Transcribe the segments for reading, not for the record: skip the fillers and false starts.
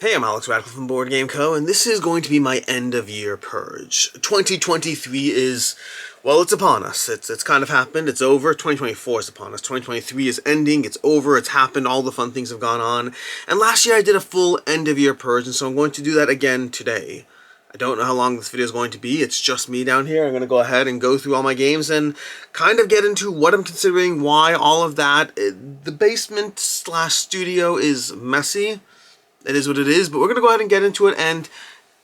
Hey, I'm Alex Radcliffe from Board Game Co., and this is going to be my end-of-year purge. 2023 is, well, it's upon us. It's kind of happened. It's over. 2024 is upon us. 2023 is ending. It's over. It's happened. All the fun things have gone on. And last year I did a full end-of-year purge, and so I'm going to do that again today. I don't know how long this video is going to be. It's just me down here. I'm going to go ahead and go through all my games and kind of get into what I'm considering, why, all of that. The basement/studio is messy. It is what it is, but we're going to go ahead and get into it and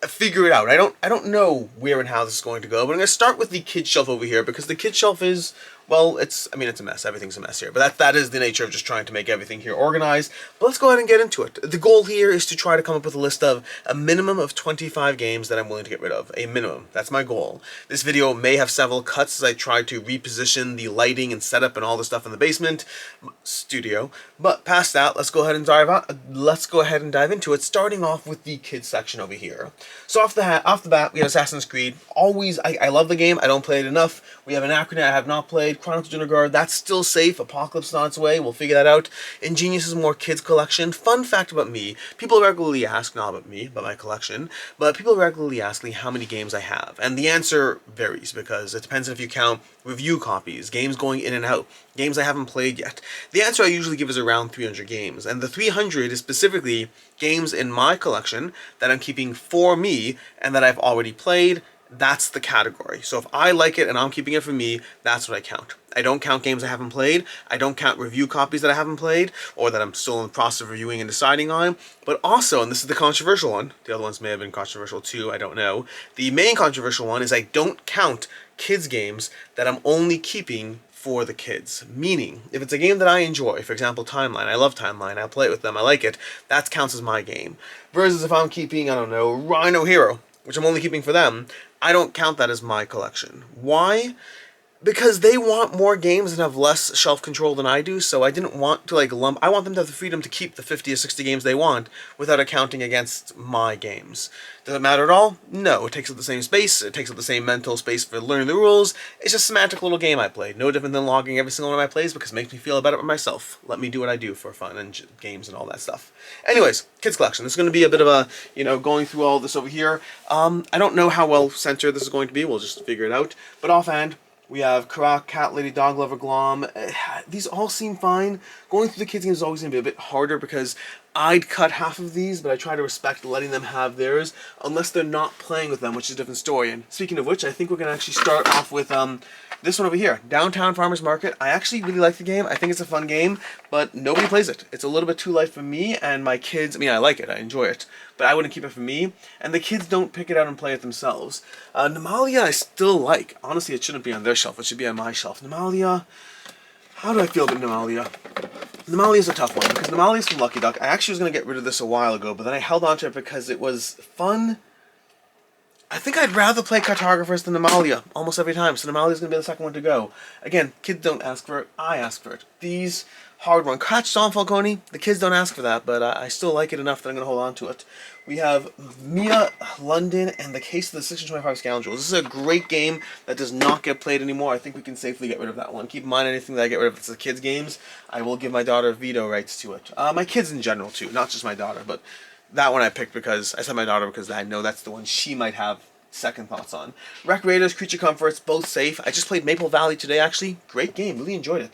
figure it out. I don't know where and how this is going to go, but I'm going to start with the kid shelf over here because the kid shelf is, well, it's a mess. Everything's a mess here, but that is the nature of just trying to make everything here organized. But let's go ahead and get into it. The goal here is to try to come up with a list of a minimum of 25 games that I'm willing to get rid of. A minimum. That's my goal. This video may have several cuts as I try to reposition the lighting and setup and all the stuff in the basement studio. But past that, let's go ahead and dive into it, starting off with the kids section over here. So off the bat, we have Assassin's Creed. Always, I love the game. I don't play it enough. We have Anachronia I have not played. Chronicles of Dunagard, that's still safe. Apocalypse is on its way. We'll figure that out. Ingenious is more kids collection. Fun fact about me, people regularly ask, not about me, but my collection, but people regularly ask me how many games I have. And the answer varies because it depends if you count review copies, games going in and out, games I haven't played yet. The answer I usually give is around 300 games. And the 300 is specifically games in my collection that I'm keeping for me and that I've already played. That's the category. So if I like it and I'm keeping it for me, that's what I count. I don't count games I haven't played. I don't count review copies that I haven't played or that I'm still in the process of reviewing and deciding on. But also, and this is the controversial one, the other ones may have been controversial too, I don't know. The main controversial one is I don't count kids games that I'm only keeping for the kids. Meaning, if it's a game that I enjoy, for example, Timeline, I love Timeline, I play it with them, I like it, that counts as my game. Versus if I'm keeping, I don't know, Rhino Hero, which I'm only keeping for them, I don't count that as my collection. Why? Because they want more games and have less shelf control than I do, so I didn't want to lump. I want them to have the freedom to keep the 50 or 60 games they want without accounting against my games. Does it matter at all? No. It takes up the same space, it takes up the same mental space for learning the rules. It's just a semantic little game I played. No different than logging every single one of my plays because it makes me feel better about myself. Let me do what I do for fun and games and all that stuff. Anyways, kids collection. This is going to be a bit of a, going through all this over here. I don't know how well centered this is going to be. We'll just figure it out. But offhand, we have Karak, Cat Lady, Dog Lover, Glom. These all seem fine. Going through the kids' games is always going to be a bit harder because I'd cut half of these, but I try to respect letting them have theirs, unless they're not playing with them, which is a different story. And speaking of which, I think we're going to actually start off with this one over here, Downtown Farmers Market. I actually really like the game. I think it's a fun game, but nobody plays it. It's a little bit too light for me and my kids. I mean, I like it. I enjoy it, but I wouldn't keep it for me. And the kids don't pick it out and play it themselves. Nemalia I still like. Honestly, it shouldn't be on their shelf. It should be on my shelf. Nemalia, how do I feel about Nemalia? Nemalia is a tough one because Nemalia is from Lucky Duck. I actually was going to get rid of this a while ago, but then I held on to it because it was fun. I think I'd rather play Cartographers than Nemalia almost every time, so Nemalia is going to be the second one to go. Again, kids don't ask for it, I ask for it. These, hard one. Catch Don Falcone, the kids don't ask for that, but I still like it enough that I'm going to hold on to it. We have Mia London and the Case of the 625 Scoundrels. This is a great game that does not get played anymore. I think we can safely get rid of that one. Keep in mind, anything that I get rid of, if it's the kids' games, I will give my daughter veto rights to it. My kids in general, too, not just my daughter, but that one I picked because I said my daughter because I know that's the one she might have second thoughts on. Wreck Raiders, Creature Comforts, both safe. I just played Maple Valley today, actually. Great game. Really enjoyed it.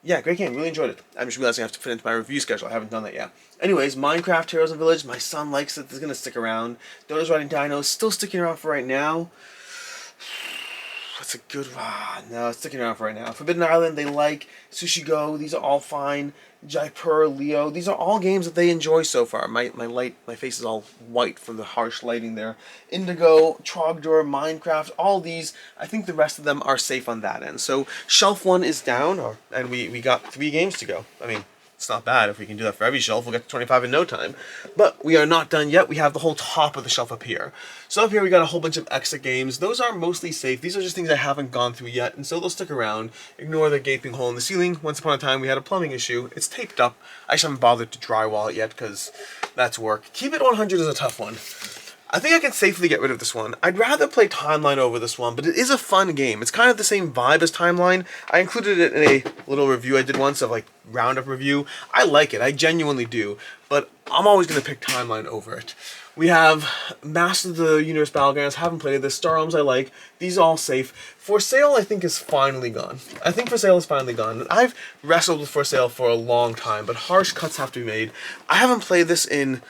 Yeah, great game. Really enjoyed it. I'm just realizing I have to fit into my review schedule. I haven't done that yet. Anyways, Minecraft Heroes and Village. My son likes it. It's going to stick around. Dodo's Riding Dinos. Still sticking around for right now. That's a good... no, it's sticking around for right now. Forbidden Island, they like. Sushi Go, these are all fine. Jaipur, Leo, these are all games that they enjoy so far. My face is all white from the harsh lighting there. Indigo, Trogdor, Minecraft, all these, I think the rest of them are safe on that end. So shelf 1 is down, and we got 3 games to go. I mean, it's not bad. If we can do that for every shelf, we'll get to 25 in no time. But we are not done yet. We have the whole top of the shelf up here. So up here we got a whole bunch of exit games. Those are mostly safe. These are just things I haven't gone through yet, and so they'll stick around. Ignore the gaping hole in the ceiling. Once upon a time we had a plumbing issue. It's taped up. I just haven't bothered to drywall it yet because that's work. Keep It 100 is a tough one. I think I can safely get rid of this one. I'd rather play Timeline over this one, but it is a fun game. It's kind of the same vibe as Timeline. I included it in a little review I did once of like roundup review. I like it. I genuinely do. But I'm always going to pick Timeline over it. We have Master of the Universe Battlegrounds. Haven't played this. Star Realms I like. These are all safe. For Sale I think is finally gone. I think For Sale is finally gone. I've wrestled with For Sale for a long time, but harsh cuts have to be made. I haven't played this in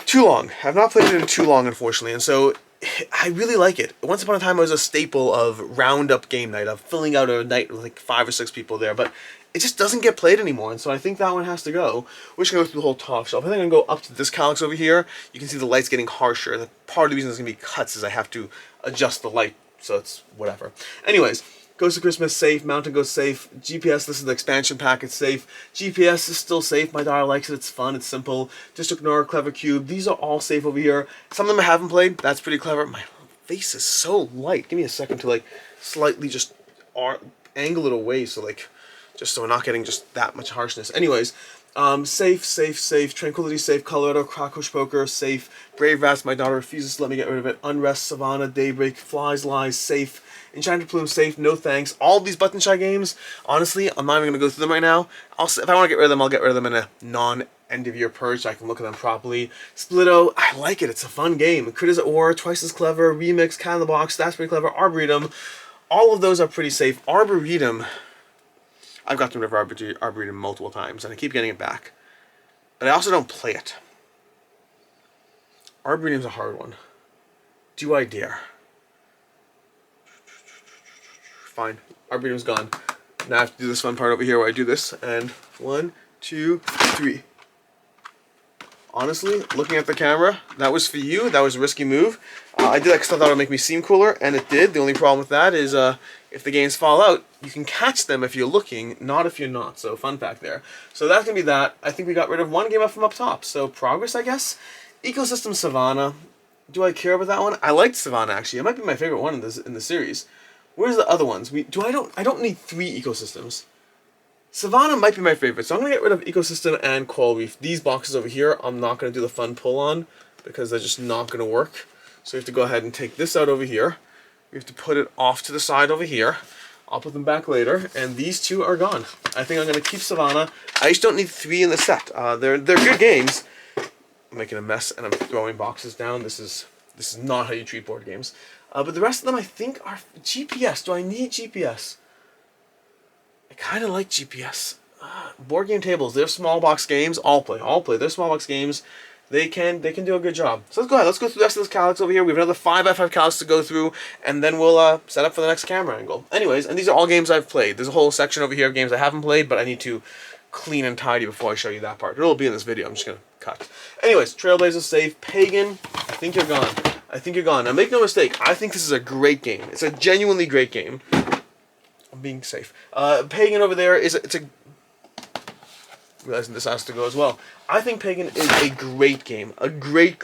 too long. I've not played it in too long, unfortunately, and so I really like it. Once upon a time, it was a staple of roundup game night, of filling out a night with like 5 or 6 people there, but it just doesn't get played anymore, and so I think that one has to go. We're just going to go through the whole top shelf. I think I'm going to go up to this Calyx over here. You can see the light's getting harsher. The part of the reason there's going to be cuts is I have to adjust the light, so it's whatever. Anyways, Ghost of Christmas, safe. Mountain Ghost, safe. GPS, this is the expansion pack, it's safe. GPS is still safe. My daughter likes it. It's fun. It's simple. District Nord, Clever Cube. These are all safe over here. Some of them I haven't played. That's pretty clever. My face is so light. Give me a second to, like, slightly just angle it away so, like, just so we're not getting just that much harshness. Anyways, safe, safe, safe. Tranquility, safe. Colorado, Krakosh Poker, safe. Brave Rats, my daughter refuses to let me get rid of it. Unrest, Savannah, Daybreak, Flies, Lies, safe. Enchanted Plume, safe, no thanks. All these button shy games, honestly, I'm not even going to go through them right now. If I want to get rid of them, I'll get rid of them in a non-end-of-year purge so I can look at them properly. Splitto, I like it. It's a fun game. Critters at War, Twice as Clever, Remix, Cat in the Box, that's pretty clever. Arboretum, all of those are pretty safe. Arboretum, I've got rid of Arboretum multiple times, and I keep getting it back. But I also don't play it. Arboretum's a hard one. Do I dare? Fine. Arboretum's gone. Now I have to do this fun part over here where I do this. And 1, 2, 3. Honestly, looking at the camera, that was for you. That was a risky move. I did that because I thought it would make me seem cooler, and it did. The only problem with that is if the games fall out, you can catch them if you're looking, not if you're not. So fun fact there. So that's going to be that. I think we got rid of one game up from up top. So progress, I guess. Ecosystem Savannah. Do I care about that one? I liked Savannah, actually. It might be my favorite one in the series. Where's the other ones? I don't need 3 ecosystems. Savannah might be my favorite, so I'm going to get rid of Ecosystem and Coral Reef. These boxes over here, I'm not going to do the fun pull on because they're just not going to work. So we have to go ahead and take this out over here. We have to put it off to the side over here. I'll put them back later, and these 2 are gone. I think I'm going to keep Savannah. I just don't need 3 in the set. They're good games. I'm making a mess, and I'm throwing boxes down. This is not how you treat board games. But the rest of them, I think, are GPS. Do I need GPS? I kind of like GPS. Board game tables, they're small box games. I'll play. They're small box games. They can do a good job. So let's go ahead. Let's go through the rest of this Calyx over here. We have another 5x5 Calyx to go through, and then we'll set up for the next camera angle. Anyways, and these are all games I've played. There's a whole section over here of games I haven't played, but I need to clean and tidy before I show you that part. It'll be in this video. I'm just going to cut. Anyways, Trailblazer safe. Pagan, I think you're gone. I think you're gone. Now, make no mistake, I think this is a great game. It's a genuinely great game. I'm being safe. Pagan over there it's a... Realizing this has to go as well. I think Pagan is a great game. A great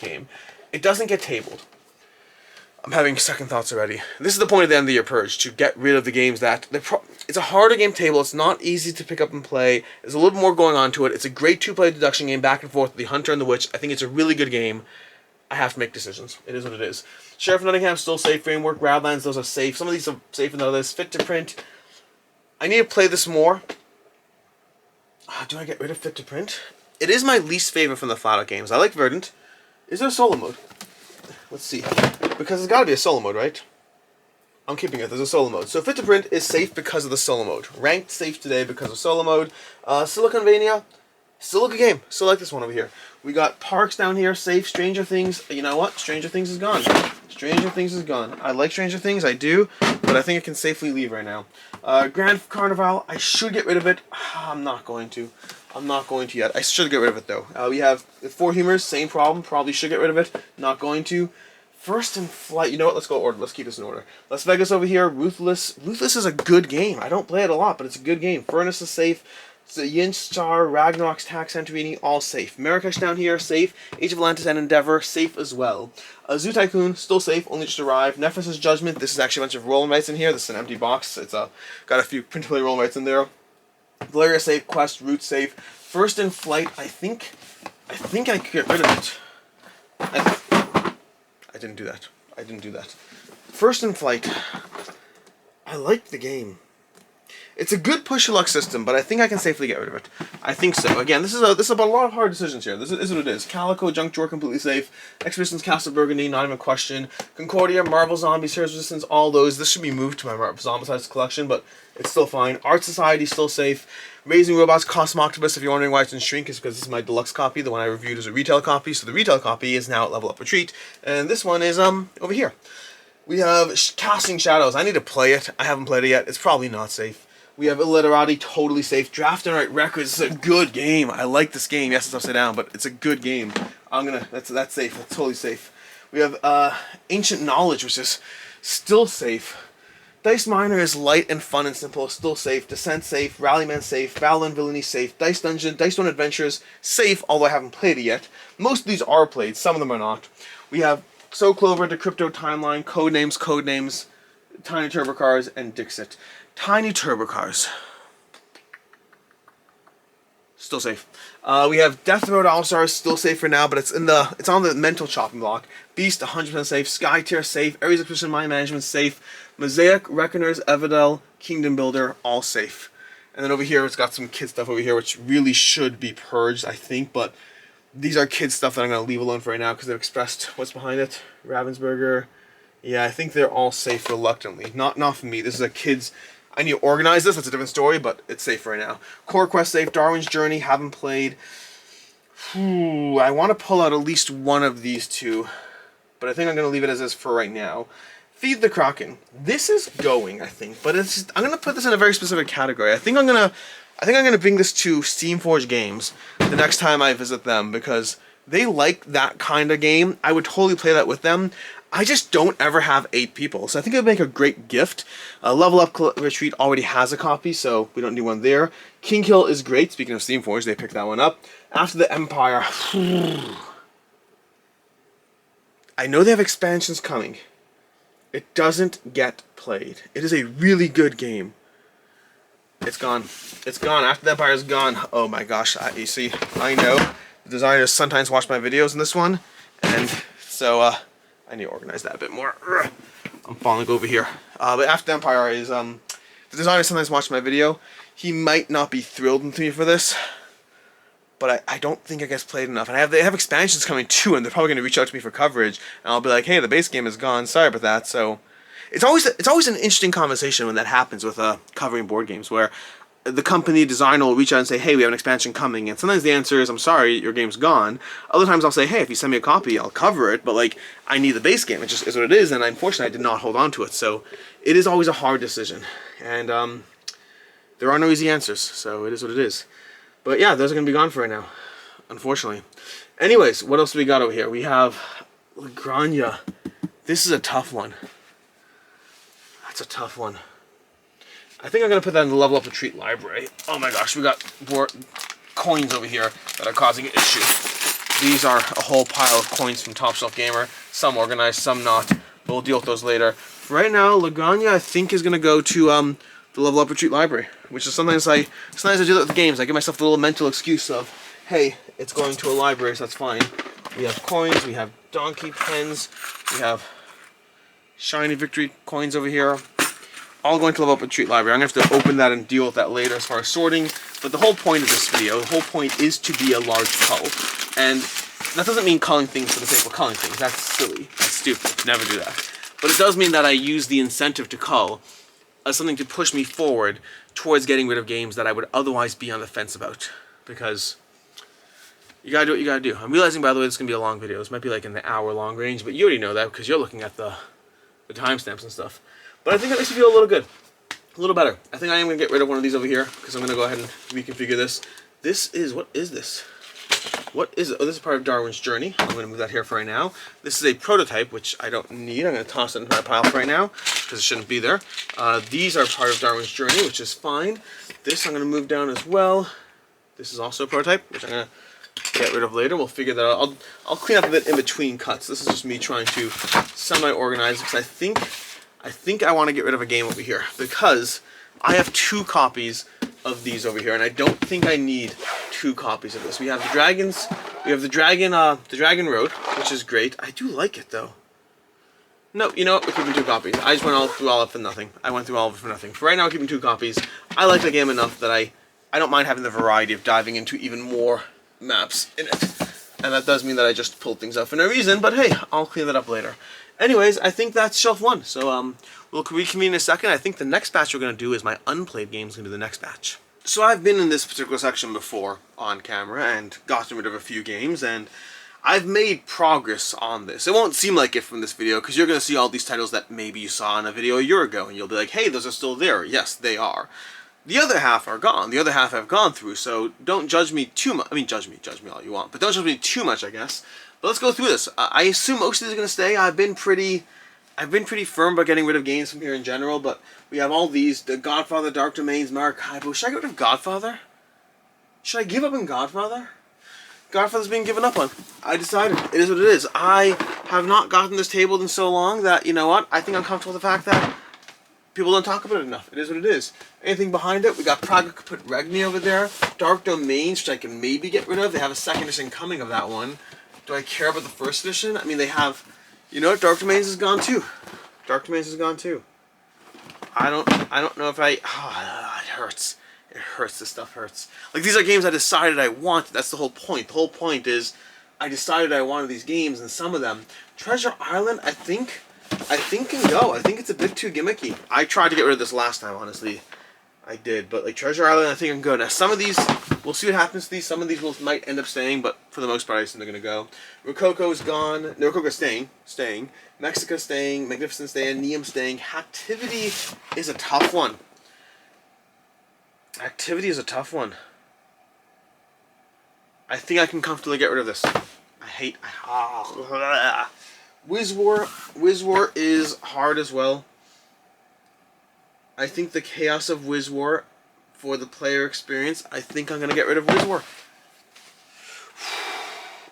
game. It doesn't get tabled. I'm having second thoughts already. This is the point of the end of your purge, to get rid of the games that... It's a harder game table. It's not easy to pick up and play. There's a little more going on to it. It's a great 2-player deduction game, back and forth, the Hunter and the Witch. I think it's a really good game. I have to make decisions. It is what it is. Sheriff of Nottingham, still safe. Framework, Radlands, those are safe. Some of these are safer than others. Fit to print. I need to play this more. Do I get rid of Fit to print? It is my least favorite from the Flat Out games. I like Verdant. Is there a solo mode? Let's see. Because there's got to be a solo mode, right? I'm keeping it. There's a solo mode. So Fit to Print is safe because of the solo mode. Ranked safe today because of solo mode. Siliconvania, still a good game. Still like this one over here. We got Parks down here, safe. Stranger Things. You know what? Stranger Things is gone. Stranger Things is gone. I like Stranger Things, I do, but I think it can safely leave right now. Grand Carnival, I should get rid of it. I'm not going to. I'm not going to yet. I should get rid of it though. We have Four Humors, same problem. Probably should get rid of it. Not going to. First in Flight. You know what? Let's go order. Let's keep this in order. Las Vegas over here. Ruthless. Ruthless is a good game. I don't play it a lot, but it's a good game. Furnace is safe. Yin Star, Ragnarok's Tax Santorini, all safe. Marrakesh down here, safe. Age of Atlantis and Endeavor, safe as well. Zoo Tycoon, still safe, only just arrived. Nephthys' Judgment, this is actually a bunch of rolling rights in here. This is an empty box. It's got a few print-to-play rolling rights in there. Valeria safe, Quest, Root safe. First in Flight, I think I think I could get rid of it. I didn't do that. I didn't do that. First in Flight. I like the game. It's a good push your luck system, but I think I can safely get rid of it. I think so. Again, this is about a lot of hard decisions here. This is what it is. Calico, Junk Drawer, completely safe. Expeditions, Castle Burgundy, not even a question. Concordia, Marvel Zombies, Heroes Resistance, all those. This should be moved to my Marvel Zombies collection, but it's still fine. Art Society, still safe. Raising Robots, Cosmo Octopus, if you're wondering why it's in shrink, is because this is my deluxe copy. The one I reviewed is a retail copy, so the retail copy is now at Level Up Retreat. And this one is over here. We have Casting Shadows. I need to play it. I haven't played it yet. It's probably not safe. We have Illiterati, totally safe. Draft and Write Records is a good game. I like this game. Yes, it's upside down, but it's a good game. That's safe. That's totally safe. We have Ancient Knowledge, which is still safe. Dice Miner is light and fun and simple, still safe. Descent safe. Rallyman safe. Battle and Villainy safe. Dice Dungeon, Dice Stone Adventures safe, although I haven't played it yet. Most of these are played. Some of them are not. We have So Clover, Decrypto Timeline, Codenames, Tiny Turbo Cars, and Dixit. Tiny Turbo Cars. Still safe. We have Death Road All-Stars, still safe for now, but it's on the mental chopping block. Beast, 100% safe. Sky Tier, safe. Ares Expedition Mind Management, safe. Mosaic, Reckoners, Evadel, Kingdom Builder, all safe. And then over here, it's got some kid stuff over here, which really should be purged, I think, but these are kid stuff that I'm going to leave alone for right now because they've expressed what's behind it. Ravensburger. Yeah, I think they're all safe reluctantly. Not for me. This is a kid's... I need to organize this, that's a different story, but it's safe right now. Core Quest safe, Darwin's Journey, haven't played. I want to pull out at least one of these two, but I think I'm going to leave it as is for right now. Feed the Kraken. This is going, I think, but I'm going to put this in a very specific category. I think I'm going to bring this to Steamforge Games the next time I visit them, because they like that kind of game. I would totally play that with them. I just don't ever have 8 people, so I think it would make a great gift. Level Up Retreat already has a copy, so we don't need one there. King Kill is great. Speaking of Steamforge, they picked that one up. After the Empire, I know they have expansions coming. It doesn't get played. It is a really good game. It's gone. It's gone. After the Empire is gone. Oh my gosh! You see, I know the designers sometimes watch my videos in this one, and so I need to organize that a bit more. I'm falling over here. But After the Empire is, the designer sometimes watches my video. He might not be thrilled with me for this, but I don't think it gets played enough. And they have expansions coming too, and they're probably going to reach out to me for coverage. And I'll be like, hey, the base game is gone. Sorry about that. So it's always an interesting conversation when that happens with covering board games, where the company designer will reach out and say, hey, we have an expansion coming, and sometimes the answer is, I'm sorry, your game's gone. Other times I'll say, hey, if you send me a copy, I'll cover it, but like, I need the base game. It just is what it is, and unfortunately I did not hold on to it. So it is always a hard decision, and there are no easy answers, so it is what it is. But yeah, those are going to be gone for right now, unfortunately. Anyways, what else do we got over here? We have Lagranja. This is a tough one. That's a tough one. I think I'm going to put that in the Level Up Retreat library. Oh my gosh, we got more coins over here that are causing an issue. These are a whole pile of coins from Top Shelf Gamer. Some organized, some not. But we'll deal with those later. For right now, Lagranja, I think, is going to go to the Level Up Retreat library. Which is sometimes I do that with the games. I give myself the little mental excuse of, hey, it's going to a library, so that's fine. We have coins, we have donkey pens, we have shiny victory coins over here. All going to Level Up Retreat library. I'm going to have to open that and deal with that later as far as sorting. But the whole point of this video, the whole point is to be a large cull. And that doesn't mean culling things for the sake of culling things. That's silly. That's stupid. Never do that. But it does mean that I use the incentive to cull as something to push me forward towards getting rid of games that I would otherwise be on the fence about. Because you gotta do what you gotta do. I'm realizing, by the way, this is gonna be a long video. This might be like in the hour-long range, but you already know that because you're looking at the timestamps and stuff. But I think that makes me feel a little good. A little better. I think I am going to get rid of one of these over here because I'm going to go ahead and reconfigure this. What is this? What is it? Oh, this is part of Darwin's Journey. I'm going to move that here for right now. This is a prototype, which I don't need. I'm going to toss it into my pile for right now because it shouldn't be there. These are part of Darwin's Journey, which is fine. This I'm going to move down as well. This is also a prototype, which I'm going to get rid of later. We'll figure that out. I'll clean up a bit in between cuts. This is just me trying to semi-organize because I think I want to get rid of a game over here because I have 2 copies of these over here, and I don't think I need 2 copies of this. We have the Dragons We have the Dragon Road, which is great. I do like it though. No, you know what? We're keeping 2 copies. I just went through all of it for nothing. I went through all of it for nothing. For right now, we're keeping 2 copies. I like the game enough that I don't mind having the variety of diving into even more maps in it. And that does mean that I just pulled things out for no reason, but hey, I'll clean that up later. Anyways, I think that's shelf 1. So we'll reconvene in a second. I think the next batch we're going to do is my unplayed games going to be the next batch. So I've been in this particular section before on camera and gotten rid of a few games, and I've made progress on this. It won't seem like it from this video, because you're going to see all these titles that maybe you saw in a video a year ago, and you'll be like, hey, those are still there. Yes, they are. The other half are gone. The other half I've gone through, so don't judge me too much. I mean, judge me all you want, but don't judge me too much, I guess. But let's go through this. I assume most of these are going to stay. I've been pretty firm about getting rid of games from here in general, but we have all these. The Godfather, Dark Domains, Maracaibo. Should I get rid of Godfather? Should I give up on Godfather? Godfather's being given up on. I decided. It is what it is. I have not gotten this tabled in so long that, you know what, I think I'm comfortable with the fact that people don't talk about it enough. It is what it is. Anything behind it? We got Praga Kaput Regni over there. Dark Domains, which I can maybe get rid of. They have a 2nd edition coming of that one. Do I care about the 1st edition? I mean, they have... You know what? Dark Domains is gone too. Dark Domains is gone too. I don't know if I... Oh, it hurts. It hurts. This stuff hurts. Like, these are games I decided I wanted. That's the whole point. The whole point is I decided I wanted these games, and some of them... Treasure Island, I think can go. I think it's a bit too gimmicky. I tried to get rid of this last time, honestly. I did, but like Treasure Island, I think I'm good. Now, some of these, we'll see what happens to these. Some of these might end up staying, but for the most part, I think they're going to go. Rococo's gone. No, Rococo's staying. Mexico staying. Magnificent staying. Neum staying. Activity is a tough one. Activity is a tough one. I think I can comfortably get rid of this. Wiz War is hard as well. I think the chaos of Wiz War for the player experience, I think I'm going to get rid of Wiz War.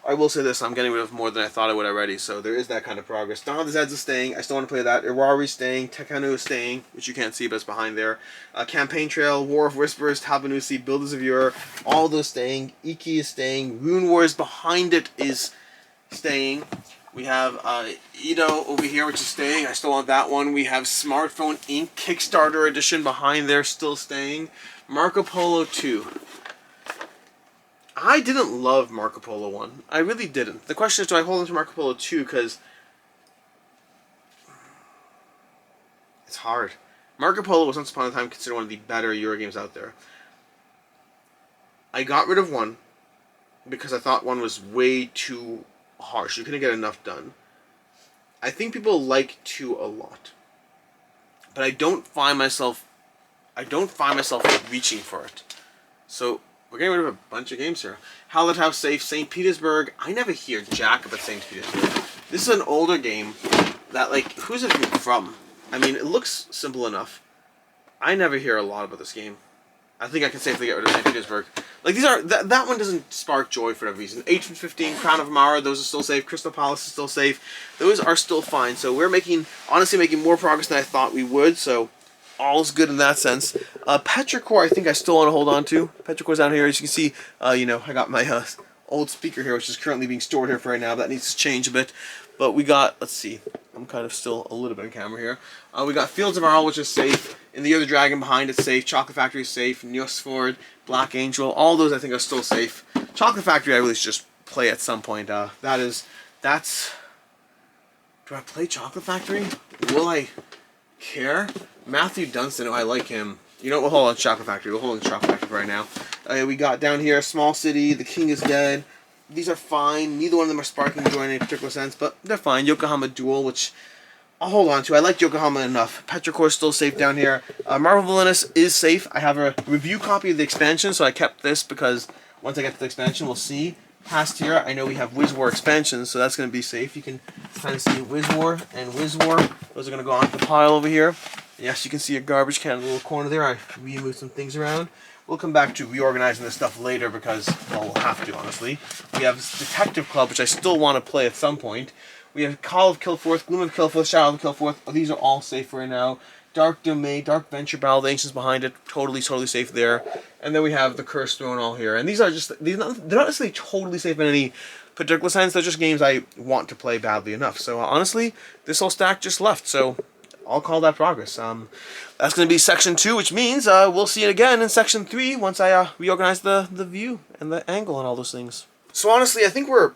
I will say this, I'm getting rid of more than I thought I would already, so there is that kind of progress. Dawn of the Zeds is staying. I still want to play that. Irari's staying. Tekkenu is staying, which you can't see, but it's behind there. Campaign Trail, War of Whisperers, Tabanusi, Builders of Ur, all those staying. Iki is staying. Rune Wars behind it is staying. We have Edo over here, which is staying. I still want that one. We have Smartphone Inc. Kickstarter edition behind there, still staying. Marco Polo 2. I didn't love Marco Polo 1. I really didn't. The question is, do I hold on to Marco Polo 2? Because it's hard. Marco Polo was once upon a time considered one of the better Euro games out there. I got rid of 1 because I thought 1 was way too harsh. You couldn't get enough done. I think people like 2 a lot, but I don't find myself reaching for it. So we're getting rid of a bunch of games here. Hallertau safe. St. Petersburg. I never hear jack about St. Petersburg. This is an older game that, like, who's it from? I mean, it looks simple enough. I never hear a lot about this game. I think I can safely get rid of St. Petersburg. Like, these are... That one doesn't spark joy for whatever reason. H15, Crown of Mara, those are still safe. Crystal Palace is still safe. Those are still fine. So we're honestly making more progress than I thought we would. So all's good in that sense. Petrichor, I think I still want to hold on to. Petrichor's down here. As you can see, I got my old speaker here, which is currently being stored here for right now. That needs to change a bit. But we got... Let's see. I'm kind of still a little bit on camera here. We got Fields of Arl, which is safe. In the Other Dragon behind it's safe. Chocolate Factory is safe. Neosford, Black Angel, all those I think are still safe. Chocolate Factory I really should just play at some point. That's... Do I play Chocolate Factory? Will I care? Matthew Dunstan, I like him. You know, we'll hold on to Chocolate Factory. We'll hold on to Chocolate Factory right now. We got down here Small City, The King is Dead. These are fine. Neither one of them are sparking joy in any particular sense, but they're fine. Yokohama Duel, which I'll hold on to. I like Yokohama enough. Petrichor is still safe down here. Marvel Villainous is safe. I have a review copy of the expansion, so I kept this because once I get to the expansion, we'll see. Past here, I know we have Wiz War expansions, so that's going to be safe. You can kind of see Wiz War and Wiz War. Those are going to go onto the pile over here. Yes, you can see a garbage can in the little corner there. I removed some things around. We'll come back to reorganizing this stuff later because, well, we'll have to, honestly. We have Detective Club, which I still want to play at some point. We have Call of Kilforth, Gloom of Kilforth, Shadow of Kilforth. These are all safe right now. Dark Domain, Dark Venture, Battle of the Ancients behind it, totally safe there. And then we have the Curse Throne all here. And these are just, they're not necessarily totally safe in any particular sense, they're just games I want to play badly enough. So honestly, this whole stack just left, so I'll call that progress. That's going to be section 2, which means we'll see it again in section 3 once I reorganize the view and the angle and all those things. So honestly, I think we're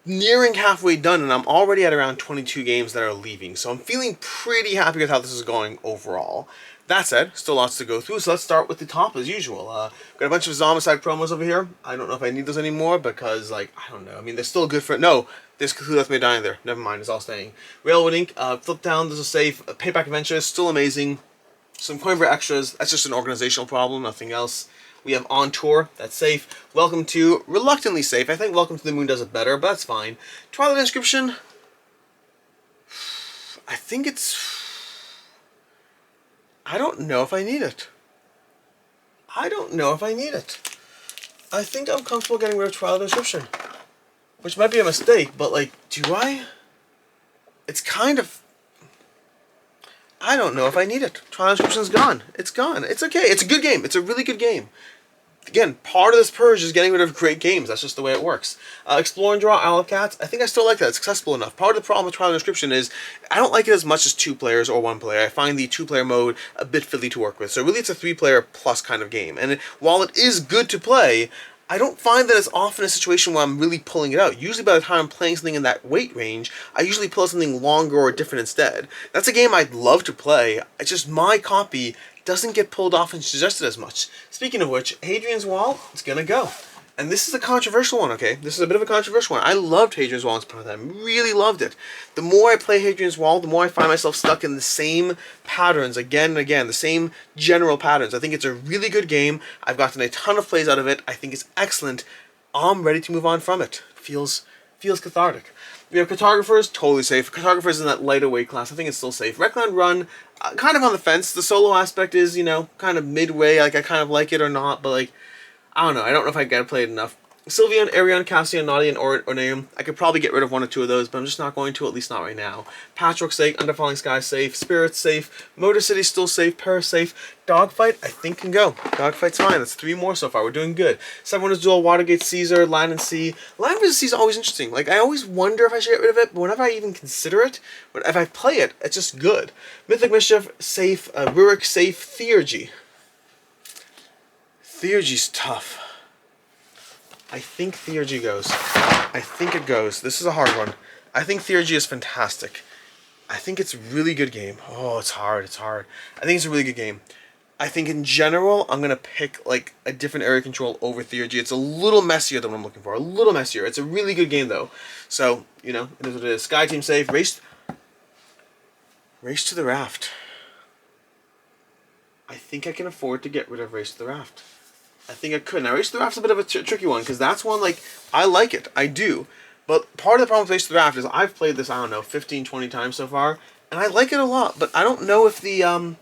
nearing halfway done, and I'm already at around 22 games that are leaving. So I'm feeling pretty happy with how this is going overall. That said, still lots to go through, so let's start with the top as usual. Got a bunch of Zombicide promos over here. I don't know if I need those anymore because, like, I don't know. I mean, they're still good for... No, there's Cthulhu Left Me Dying there. Never mind, it's all staying. Railwood Inc., Flip Down, this is safe. Payback Adventures, still amazing. Some Coinver extras, that's just an organizational problem, nothing else. We have On Tour, that's safe. Welcome to, reluctantly safe. I think Welcome to the Moon does it better, but that's fine. Twilight Inscription, I think it's... I don't know if I need it. I don't know if I need it. I think I'm comfortable getting rid of Twilight Inscription. Which might be a mistake, but like, do I? It's kind of... I don't know if I need it. Twilight Inscription's gone. It's gone. It's okay. It's a good game. It's a really good game. Again, part of this purge is getting rid of great games. That's just the way it works. Explore and Draw, Isle of Cats. I think I still like that. It's accessible enough. Part of the problem with Twilight Inscription is I don't like it as much as 2 players or 1 player. I find the 2-player mode a bit fiddly to work with. So really it's a 3-player plus kind of game. And while it is good to play, I don't find that it's often a situation where I'm really pulling it out. Usually by the time I'm playing something in that weight range, I usually pull something longer or different instead. That's a game I'd love to play. It's just my copy doesn't get pulled off and suggested as much. Speaking of which, Hadrian's Wall, it's gonna go. And this is a controversial one, okay? This is a bit of a controversial one. I loved Hadrian's Wall once upon a time. Really loved it. The more I play Hadrian's Wall, the more I find myself stuck in the same patterns again and again. The same general patterns. I think it's a really good game. I've gotten a ton of plays out of it. I think it's excellent. I'm ready to move on from it. Feels cathartic. We have Cartographers, totally safe. Cartographers in that lighter weight class. I think it's still safe. Recland Run, kind of on the fence. The solo aspect is, you know, kind of midway. Like, I kind of like it or not, but like, I don't know. I don't know if I get to play it enough. Sylvian, Arion, Cassian, Naughty, and Orneum. I could probably get rid of 1 or 2 of those, but I'm just not going to, at least not right now. Patchwork safe, Underfalling Sky safe, Spirits safe, Motor City still safe, Paris safe, Dogfight I think can go. Dogfight's fine. That's 3 more so far. We're doing good. 7 Wonders Duel, Watergate, Caesar, Land and Sea. Land vs. Sea is always interesting. Like, I always wonder if I should get rid of it, but whenever I even consider it, if I play it, it's just good. Mythic Mischief, safe, Rurik, safe, Theurgy. Theurgy's tough. I think Theurgy goes. I think it goes. This is a hard one. I think Theurgy is fantastic. I think it's a really good game. Oh, it's hard. It's hard. I think it's a really good game. I think in general, I'm going to pick like a different area control over Theurgy. It's a little messier than what I'm looking for. A little messier. It's a really good game though. So, you know, it is what it is. Sky Team safe. Race to the Raft. I think I can afford to get rid of Race to the Raft. I think I could. Now, Race to the Raft's a bit of a tricky one, because that's one, like, I like it. I do. But part of the problem with Race to the Raft is I've played this, I don't know, 15, 20 times so far, and I like it a lot, but I don't know if the game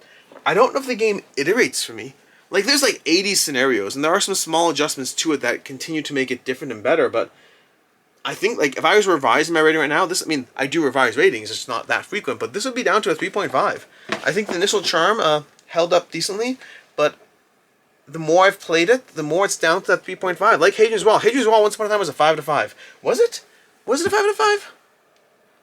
iterates for me. Like, there's, like, 80 scenarios, and there are some small adjustments to it that continue to make it different and better, but I think, like, if I was revising my rating right now, this, I mean, I do revise ratings, it's not that frequent, but this would be down to a 3.5. I think the initial charm held up decently, but the more I've played it, the more it's down to that 3.5. Like Hadrian's Wall. Hadrian's Wall once upon a time was a 5 out of 5. Was it? Was it a 5 out of 5?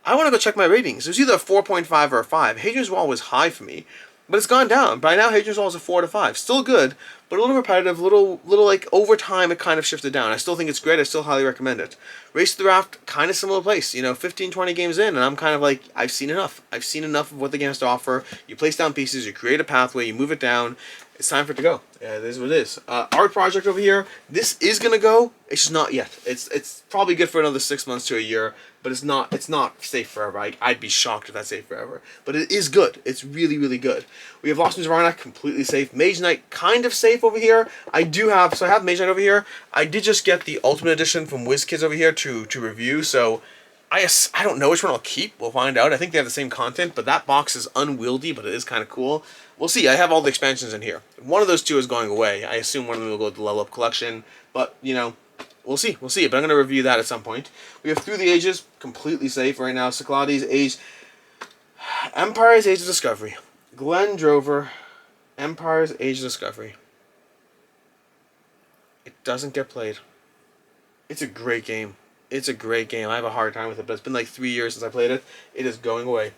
I want to go check my ratings. It was either a 4.5 or a 5. Hadrian's Wall was high for me, but it's gone down. By now, Hadrian's Wall is a 4 out of 5. Still good, but a little repetitive, little like over time it kind of shifted down. I still think it's great. I still highly recommend it. Race to the Raft, kind of similar place. You know, 15, 20 games in, and I'm kind of like, I've seen enough. I've seen enough of what the game has to offer. You place down pieces, you create a pathway, you move it down. It's time for it to go. Yeah, this is what it is. Art project over here. This is gonna go. It's just not yet. It's probably good for another 6 months to a year, but it's not safe forever. I'd be shocked if that's safe forever. But it is good. It's really, really good. We have Lost in Zvarnak, completely safe. Mage Knight, kind of safe over here. I have Mage Knight over here. I did just get the Ultimate Edition from WizKids over here to review, so I don't know which one I'll keep. We'll find out. I think they have the same content, but that box is unwieldy, but it is kind of cool. We'll see. I have all the expansions in here. One of those 2 is going away. I assume one of them will go to the Level Up Collection, but, you know, we'll see. We'll see. But I'm going to review that at some point. We have Through the Ages, completely safe right now. Cyclades, Age... Empire's Age of Discovery. Glenn Drover, Empire's Age of Discovery. It doesn't get played. It's a great game. It's a great game. I have a hard time with it, but it's been like 3 years since I played it. It is going away.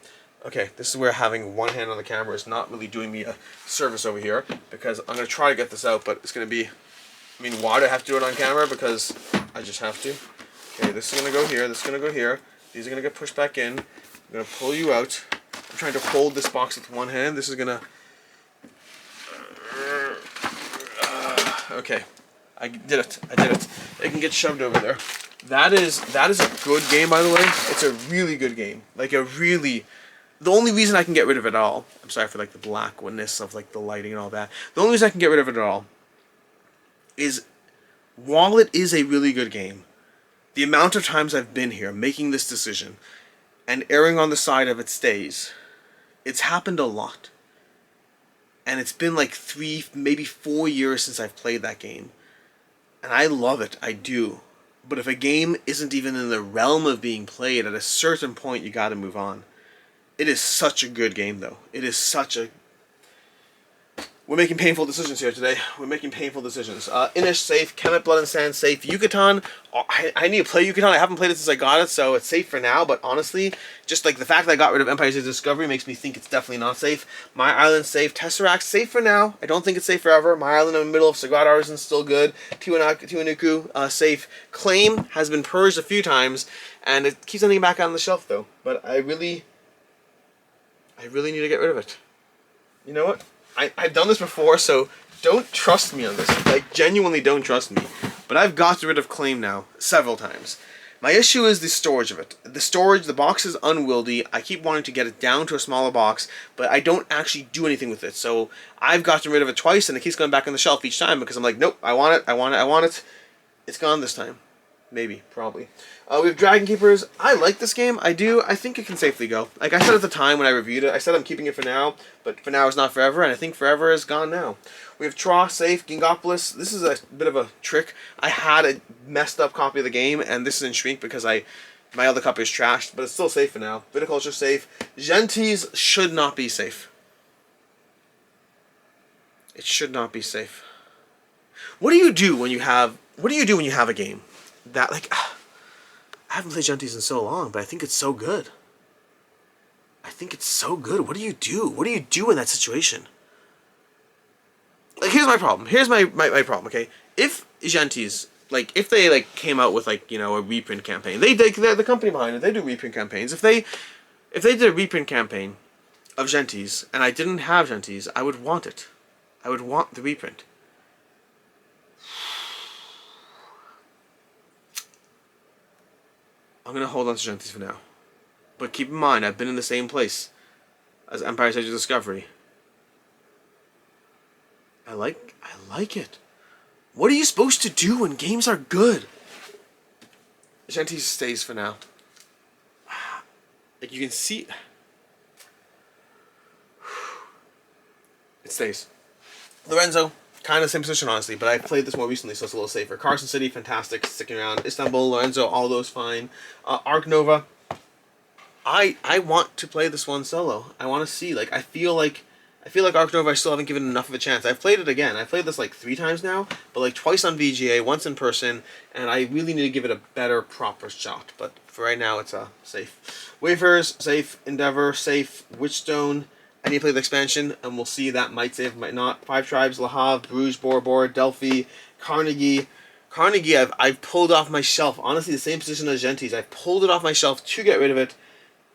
Okay, this is where having one hand on the camera is not really doing me a service over here, because I'm going to try to get this out, but it's going to be... I mean, why do I have to do it on camera? Because I just have to. Okay, this is going to go here, this is going to go here. These are going to get pushed back in. I'm going to pull you out. I'm trying to hold this box with one hand. This is going to... okay. I did it. It can get shoved over there. That is a good game, by the way. It's a really good game. Like a really... The only reason I can get rid of it all... I'm sorry for like the blackness of like the lighting and all that. The only reason I can get rid of it at all is, while it is a really good game, the amount of times I've been here making this decision and erring on the side of it stays, it's happened a lot. And it's been like 3, maybe 4 years since I've played that game. And I love it, I do. But if a game isn't even in the realm of being played, at a certain point you gotta move on. It is such a good game, though. It is such a... We're making painful decisions here today. We're making painful decisions. Inish, safe. Kemet, Blood and Sand, safe. Yucatan, I need to play Yucatan. I haven't played it since I got it, so it's safe for now. But honestly, just like the fact that I got rid of Empire's Age of Discovery makes me think it's definitely not safe. My Island, safe. Tesseract, safe for now. I don't think it's safe forever. My Island in the middle of Sagat Artisan, still good. Tiwanaku, safe. Claim has been purged a few times, and it keeps ending back on the shelf, though. But I really need to get rid of it. You know what? I've done this before, so don't trust me on this. Like, genuinely don't trust me. But I've gotten rid of Claim now several times. My issue is the storage of it. The box is unwieldy. I keep wanting to get it down to a smaller box, but I don't actually do anything with it. So I've gotten rid of it twice, and it keeps going back on the shelf each time because I'm like, nope, I want it. It's gone this time. Maybe, probably. We have Dragon Keepers. I like this game. I do. I think it can safely go. Like I said at the time when I reviewed it, I said I'm keeping it for now, but for now is not forever, and I think forever is gone now. We have Tra, safe. Gingopolis. This is a bit of a trick. I had a messed up copy of the game, and this is in shrink because my other copy is trashed, but it's still safe for now. Viticulture, safe. Gentis should not be safe. It should not be safe. What do you do when you have a game that, like, I haven't played Gentis in so long, but I think it's so good. What do you do? What do you do in that situation? Like, here's my problem. Here's my problem, okay? If Gentis, like, if they, like, came out with, like, you know, a reprint campaign, they're the company behind it, they do reprint campaigns. If they did a reprint campaign of Gentis, and I didn't have Gentis, I would want it. I would want the reprint. I'm going to hold on to Gentis for now. But keep in mind, I've been in the same place as Empire's Age of Discovery. I like it. What are you supposed to do when games are good? Gentis stays for now. Like you can see... It stays. Lorenzo, kind of same position, honestly, but I played this more recently, so it's a little safer. Carson City, fantastic, sticking around. Istanbul, Lorenzo, all those fine. Arc Nova, I want to play this one solo. I want to see, like, I feel like Arc Nova I still haven't given enough of a chance. I've played it again. I've played this like 3 times now, but like twice on VGA, once in person, and I really need to give it a better, proper shot. But for right now, it's safe. Wayfarers, safe. Endeavor, safe. Witchstone, I need to play the expansion, and we'll see. That might save, might not. 5 Tribes, Le Havre, Bruges, Bor, Delphi, Carnegie. I've pulled off my shelf. Honestly, the same position as Gentis. I've pulled it off my shelf to get rid of it,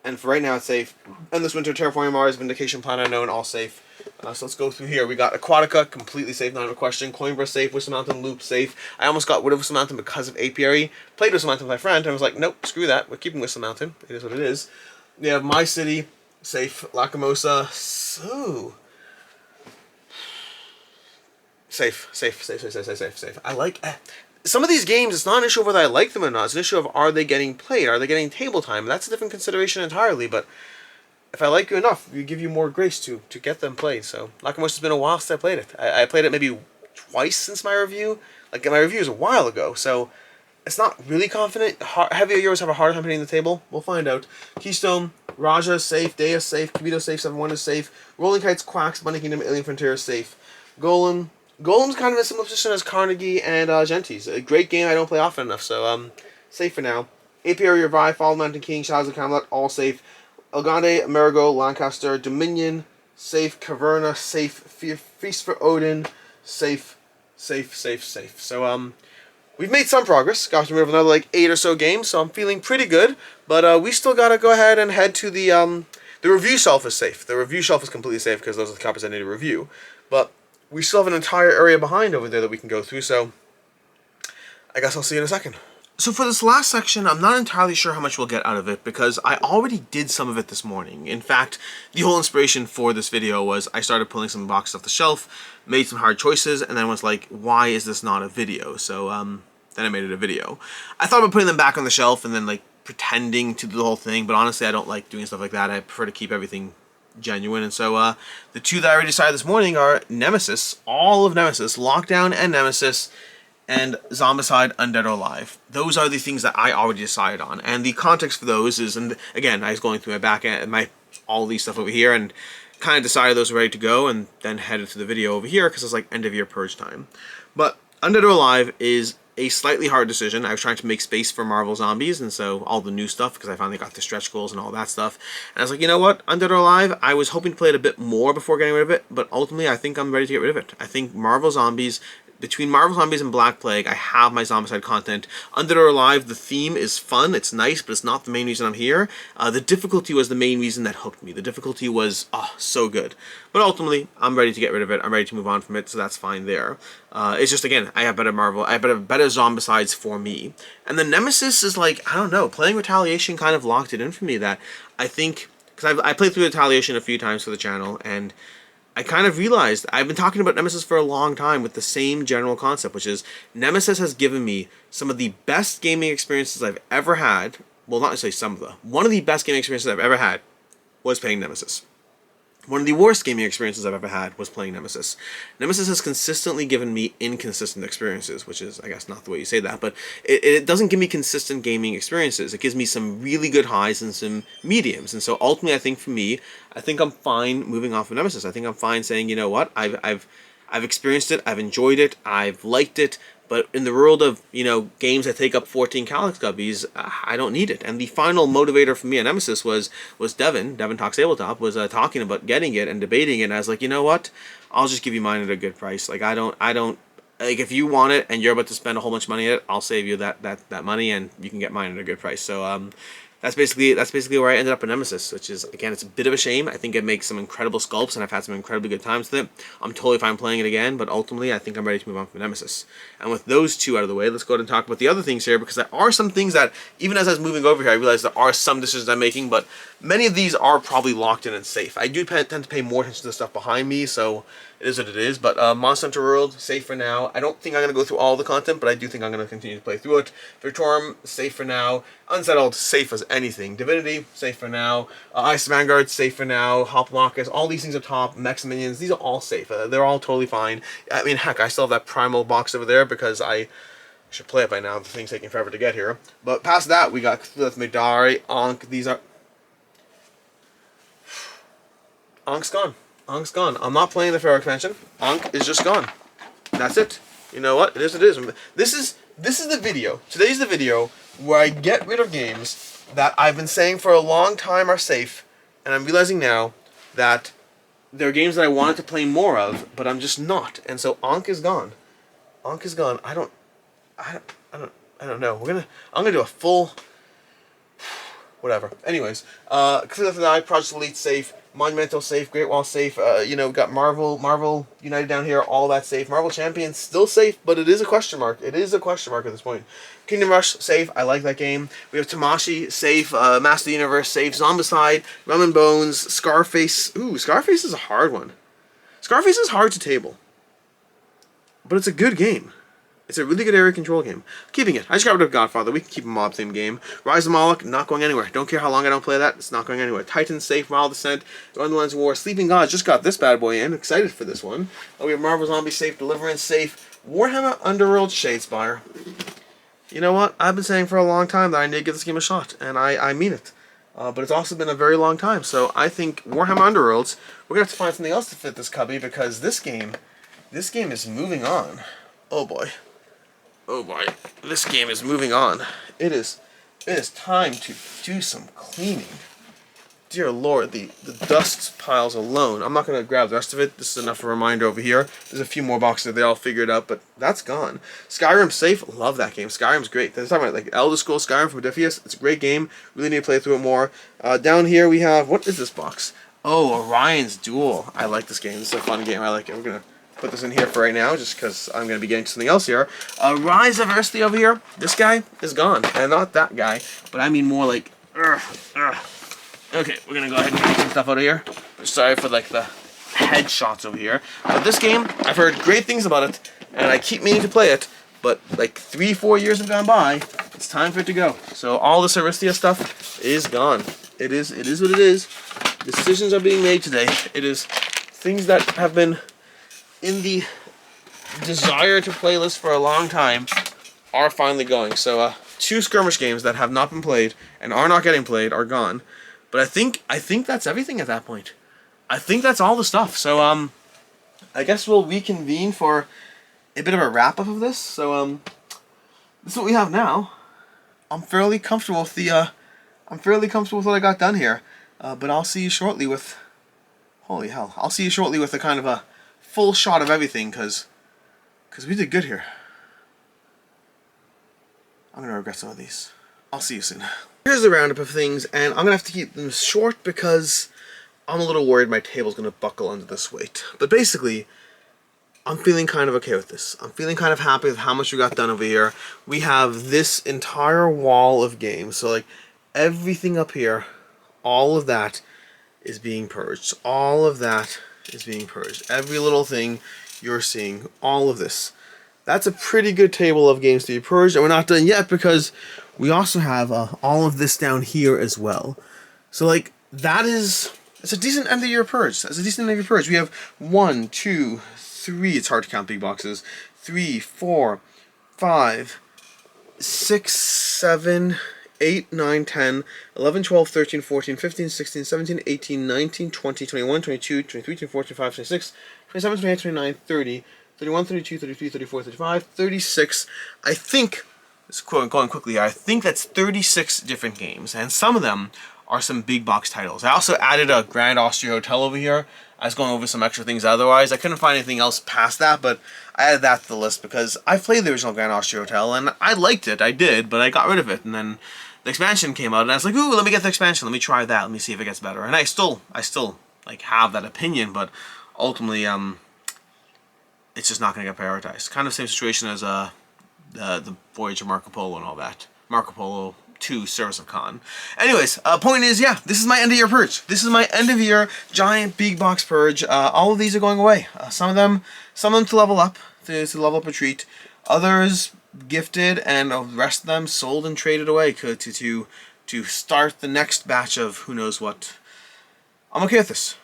and for right now, it's safe. Endless Winter, Terraforming Mars, Vindication, Planet Unknown, all safe. So let's go through here. We got Aquatica, completely safe, not a question. Coimbra, safe. Whistle Mountain, Loop, safe. I almost got rid of Whistle Mountain because of Apiary. Played Whistle Mountain with my friend, and I was like, nope, screw that. We're keeping Whistle Mountain. It is what it is. We have My City, safe. Lacrimosa, so... Safe. I like... Some of these games, it's not an issue of whether I like them or not. It's an issue of, are they getting played? Are they getting table time? That's a different consideration entirely, but... If I like you enough, we give you more grace to get them played. So, Lacrimosa has been a while since I played it. I played it maybe twice since my review. Like, my review was a while ago, so it's not really confident. Heavier Euros have a hard time hitting the table. We'll find out. Keystone, Raja is safe, Dea is safe, Kibito is safe, 7-1 is safe, Rolling Kites, Quacks, Bunny Kingdom, Alien Frontier is safe. Golem's kind of a similar position as Carnegie and Gentes. A great game I don't play often enough, so safe for now. Apiary, Revive, Fall Mountain King, Shadows of Camelot, all safe. Elgande, Amerigo, Lancaster, Dominion, safe. Caverna, safe. Feast for Odin, safe. So, we've made some progress. Got to move another like 8 or so games, so I'm feeling pretty good. But we still gotta go ahead and head to the review shelf is safe. The review shelf is completely safe because those are the copies I need to review. But we still have an entire area behind over there that we can go through, so I guess I'll see you in a second. So for this last section, I'm not entirely sure how much we'll get out of it because I already did some of it this morning. In fact, the whole inspiration for this video was I started pulling some boxes off the shelf, made some hard choices, and then was like, why is this not a video? So then I made it a video. I thought about putting them back on the shelf and then like pretending to do the whole thing, but honestly I don't like doing stuff like that. I prefer to keep everything genuine. And so the two that I already decided this morning are Nemesis, all of Nemesis, Lockdown and Nemesis, and Zombicide, Undead or Alive. Those are the things that I already decided on. And the context for those is, and again, I was going through my back end, all these stuff over here, and kind of decided those were ready to go, and then headed to the video over here because it's like end of year purge time. But Undead or Alive is a slightly hard decision. I was trying to make space for Marvel Zombies, and so all the new stuff, because I finally got the stretch goals and all that stuff. And I was like, you know what? Undead or Alive, I was hoping to play it a bit more before getting rid of it, but ultimately I think I'm ready to get rid of it. I think Marvel Zombies, between Marvel Zombies and Black Plague, I have my Zombicide content. Undead or Alive, the theme is fun, it's nice, but it's not the main reason I'm here. The difficulty was the main reason that hooked me. The difficulty was, so good. But ultimately, I'm ready to get rid of it. I'm ready to move on from it, so that's fine there. It's just, again, I have better Zombicides for me. And the Nemesis is like, I don't know, playing Retaliation kind of locked it in for me, that I think, because I played through Retaliation a few times for the channel, and I kind of realized I've been talking about Nemesis for a long time with the same general concept, which is Nemesis has given me some of the best gaming experiences I've ever had. Well, not necessarily some of them. One of the best gaming experiences I've ever had was playing Nemesis. One of the worst gaming experiences I've ever had was playing Nemesis. Nemesis has consistently given me inconsistent experiences, which is, I guess, not the way you say that, but it doesn't give me consistent gaming experiences. It gives me some really good highs and some mediums, and so ultimately, I think for me, I think I'm fine moving off of Nemesis. I think I'm fine saying, you know what, I've experienced it, I've enjoyed it, I've liked it, but in the world of, games that take up 14 Calyx Guppies, I don't need it. And the final motivator for me at Nemesis was Devin Talks Tabletop, was talking about getting it and debating it, and I was like, you know what, I'll just give you mine at a good price. Like, I don't, like, if you want it and you're about to spend a whole bunch of money on it, I'll save you that money and you can get mine at a good price. So, that's basically where I ended up in Nemesis, which is, again, it's a bit of a shame. I think it makes some incredible sculpts, and I've had some incredibly good times with it. I'm totally fine playing it again, but ultimately, I think I'm ready to move on from Nemesis. And with those two out of the way, let's go ahead and talk about the other things here, because there are some things that, even as I was moving over here, I realized there are some decisions I'm making, but many of these are probably locked in and safe. I do tend to pay more attention to the stuff behind me, so it is what it is. But Monster Hunter World, safe for now. I don't think I'm going to go through all the content, but I do think I'm going to continue to play through it. Victorum, safe for now. Unsettled, safe as anything. Divinity, safe for now. Ice Vanguard, safe for now. Hoplockus, all these things up top. Mechs Minions, these are all safe. They're all totally fine. I mean, heck, I still have that Primal box over there because I should play it by now. The thing's taking forever to get here. But past that, we got Cthulhu, Midari, Ankh. These are... Ankh's gone. Ankh's gone. I'm not playing the Pharaoh expansion. Ankh is just gone. That's it. You know what? It is what it is. This is the video. Today's the video where I get rid of games that I've been saying for a long time are safe, and I'm realizing now that there are games that I wanted to play more of, but I'm just not. And so Ankh is gone. Ankh is gone. I don't know. I'm gonna do a full whatever. Anyways, Cthulhu, Project Elite safe. Monumental safe, Great Wall safe, got Marvel United down here, all that safe. Marvel Champions still safe, but it is a question mark. It is a question mark at this point. Kingdom Rush safe, I like that game. We have Tamashii safe, Master of the Universe safe, Zombicide, Rum and Bones, Scarface. Ooh, Scarface is a hard one. Scarface is hard to table, but it's a good game. It's a really good area control game. Keeping it. I just got rid of Godfather. We can keep a mob theme game. Rise of Moloch, not going anywhere. Don't care how long I don't play that. It's not going anywhere. Titan safe. Wild Descent. Wonderlands War. Sleeping Gods. Just got this bad boy in. Excited for this one. We have Marvel Zombie safe. Deliverance safe. Warhammer Underworld Shadespire. You know what? I've been saying for a long time that I need to give this game a shot, and I mean it. but it's also been a very long time. So I think Warhammer Underworlds, we're gonna have to find something else to fit this cubby because this game is moving on. Oh boy, oh boy, this game is moving on. It is time to do some cleaning. Dear Lord, the dust piles alone. I'm not going to grab the rest of it. This is enough of a reminder over here. There's a few more boxes that they all figured out, but that's gone. Skyrim safe. Love that game. Skyrim's great. They're talking about like Elder Scrolls Skyrim from Odysseus. It's a great game. Really need to play through it more. Down here we have, what is this box? Oh, Orion's Duel. I like this game. This is a fun game. I like it. We're going to put this in here for right now just because I'm going to be getting to something else here. Rise of Earthly over here. This guy is gone. And not that guy, but I mean more like... Okay, we're gonna go ahead and take some stuff out of here. Sorry for like the headshots over here. But this game, I've heard great things about it, and I keep meaning to play it, but like 3-4 years have gone by, it's time for it to go. So all this Aristia stuff is gone. It is what it is. Decisions are being made today. It is things that have been in the desire to play list for a long time are finally going. So 2 skirmish games that have not been played and are not getting played are gone. But I think that's everything at that point. I think that's all the stuff. So I guess we'll reconvene for a bit of a wrap up of this. So this is what we have now. I'm fairly comfortable with what I got done here. But I'll see you shortly with holy hell. I'll see you shortly with a kind of a full shot of everything cuz we did good here. I'm going to regret some of these. I'll see you soon. Here's the roundup of things, and I'm going to have to keep them short because I'm a little worried my table's going to buckle under this weight. But basically, I'm feeling kind of okay with this. I'm feeling kind of happy with how much we got done over here. We have this entire wall of games. So, like, everything up here, all of that is being purged. All of that is being purged. Every little thing you're seeing, all of this. That's a pretty good table of games to be purged, and we're not done yet because we also have all of this down here as well. So, like, it's a decent end of year purge. That's a decent end of year purge. We have 1, 2, 3, it's hard to count big boxes, 3, 4, 5, 6, 7, 8, 9, 10, 11, 12, 13, 14, 15, 16, 17, 18, 19, 20, 21, 22, 23, 24, 25, 26, 27, 28, 29, 30, 31, 32, 33, 34, 35, 36. I think, going quickly here, I think that's 36 different games, and some of them are some big box titles. I also added a Grand Austria Hotel over here. I was going over some extra things otherwise. I couldn't find anything else past that, but I added that to the list because I played the original Grand Austria Hotel, and I liked it. I did, but I got rid of it, and then the expansion came out, and I was like, ooh, let me get the expansion. Let me try that. Let me see if it gets better. And I still like have that opinion, but ultimately, it's just not going to get prioritized. Kind of same situation as the Voyage of Marco Polo and all that. Marco Polo 2 Service of Khan. Anyways, point is, yeah, this is my end of year purge. This is my end of year giant big box purge. All of these are going away. Some of them to level up, to level up a treat. Others gifted, and the rest of them sold and traded away to start the next batch of who knows what. I'm okay with this.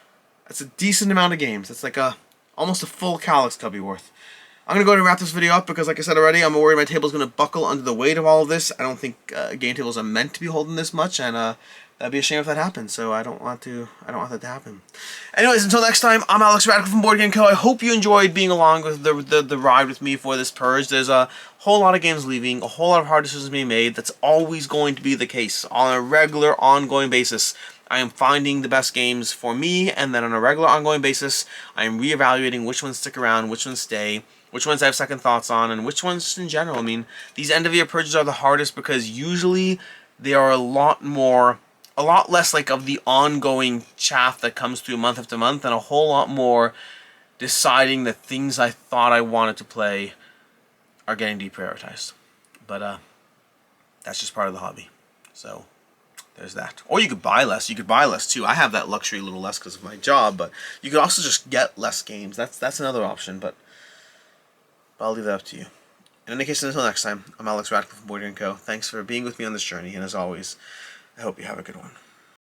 That's a decent amount of games. That's like almost a full Calyx cubby worth. I'm going to go ahead and wrap this video up because, like I said already, I'm worried my table's going to buckle under the weight of all of this. I don't think game tables are meant to be holding this much, and that'd be a shame if that happens. So I don't want that to happen. Anyways, until next time, I'm Alex Radical from Board Game Co. I hope you enjoyed being along with the ride with me for this purge. There's a whole lot of games leaving, a whole lot of hard decisions being made. That's always going to be the case on a regular, ongoing basis. I am finding the best games for me, and then on a regular, ongoing basis, I am reevaluating which ones stick around, which ones stay, which ones I have second thoughts on, and which ones just in general. I mean, these end-of-year purges are the hardest because usually they are a lot less like of the ongoing chaff that comes through month after month, and a whole lot more deciding that things I thought I wanted to play are getting deprioritized. But that's just part of the hobby. So there's that. Or you could buy less. You could buy less too. I have that luxury a little less because of my job, but you could also just get less games. That's another option, but I'll leave that up to you. In any case, until next time, I'm Alex Radcliffe from Board Game Co. Thanks for being with me on this journey, and as always, I hope you have a good one.